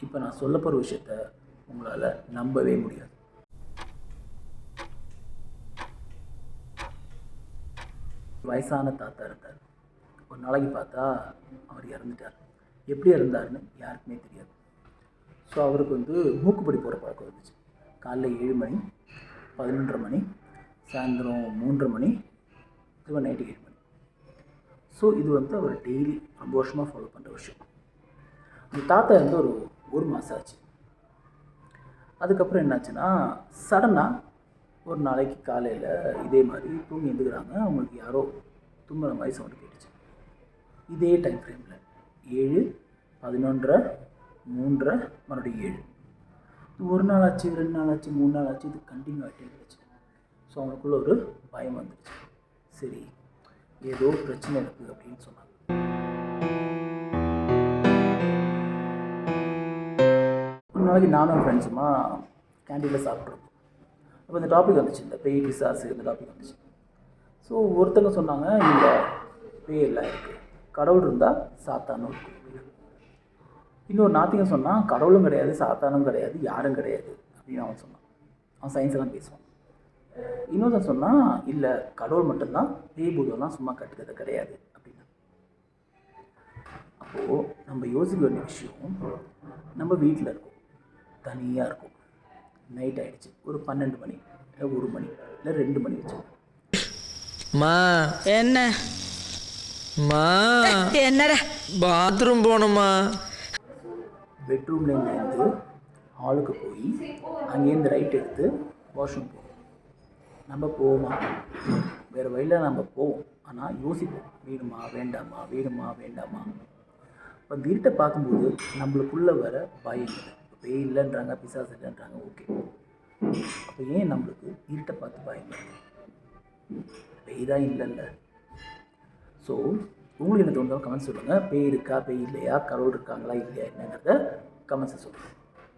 இப்போ நான் சொல்ல போகிற விஷயத்த உங்களால் நம்பவே முடியாது. வயசான தாத்தா இருந்தார். ஒரு நாளைக்கு பார்த்தா அவர் இறந்துட்டார். எப்படி இறந்தாருன்னு யாருக்குமே தெரியாது. ஸோ அவருக்கு மூக்குப்பொடி போகிற பழக்கம் இருந்துச்சு. காலைல 7 மணி, 11:30 மணி, சாயந்தரம் 3:30 மணி, இதுவரை நைட்டு 7 மணி. ஸோ இது அவர் டெய்லி ரொம்ப வருஷமாக ஃபாலோ பண்ணுற விஷயம். அந்த தாத்தா ஒரு மாதம் ஆச்சு. அதுக்கப்புறம் என்னாச்சுன்னா, சடனாக ஒரு நாளைக்கு காலையில் இதே மாதிரி தூங்கி எழுந்துக்கிறாங்க. அவங்களுக்கு யாரோ தும்முற மாதிரி சவுண்டு கேட்டுச்சு. இதே டைம் ஃப்ரேமில் 7, 11:30, 3:30, மறுபடியும் 7. ஒரு நாள் ஆச்சு, 2 நாள் ஆச்சு, 3 நாள் ஆச்சு. இது கண்டினியூ ஆகிட்டே இருந்துச்சு. ஸோ அவங்களுக்குள்ள ஒரு பயம் வந்துடுச்சு. சரி, ஏதோ பிரச்சனை இருக்குது அப்படின்னு சொன்னாங்க. ஒரு நாளைக்கு நானும் ஃப்ரெண்ட்ஸுமா கேண்டீனில் சாப்பிட்ருக்கோம். அப்போ இந்த டாபிக் வந்துச்சு, இந்த பேய் பிசாசு இந்த டாபிக் வந்துச்சு. ஸோ ஒருத்தங்க சொன்னாங்க, இல்லை பேய் எல்லாம் இருக்குது, கடவுள் இருந்தால் சாத்தானும் இருக்கும். இன்னொரு நாத்திகம் சொன்னான், கடவுளும் கிடையாது, சாத்தானும் கிடையாது, யாரும் கிடையாது அப்படின்னு அவன் சொன்னான். அவன் சயின்ஸெல்லாம் பேசுவான். இன்னொருத்தன் சொன்னால், இல்லை கடவுள் மட்டும்தான், பேய் பூதம்லாம் சும்மா கட்டுக்கிறது கிடையாது அப்படின்னா. அப்போது நம்ம யோசிக்க வேண்டிய விஷயம், நம்ம வீட்டில் இருக்கோம், தனியாக இருக்கும், நைட் ஆகிடுச்சு, ஒரு 12 மணி இல்லை 1 மணி இல்லை 2 மணி வச்சு. மா என்ன மா என்னடா பாத்ரூம் போகணுமா? பெட்ரூம்லேருந்து ஹாலுக்கு போய் அங்கேருந்து ரைட் எடுத்து வாஷ்ரூம் போவோம். நம்ம போவோமா? வேறு வழியில் நம்ம போவோம். ஆனால் யோசிப்போம், வேணுமா வேண்டாமா, வேணுமா வேண்டாமா. இப்போ அந்த இருட்டை பார்க்கும்போது நம்மளுக்குள்ளே வர பயங்கள், பேய் இல்லைன்றாங்க, பிசாசு இல்லைன்றாங்க, ஓகே. அப்போ ஏன் நம்மளுக்கு இருட்டை பார்த்து பயம் வருது? பேய் தான் இல்லைல்ல. ஸோ உங்களுக்கு என்ன தோணுதோ கமெண்ட்ஸ் சொல்லுங்கள். பேய் இருக்கா, பேய் இல்லையா, கடவுள் இருக்காங்களா இல்லையா என்னங்கிறத கமெண்ட்ஸை சொல்லுங்கள்.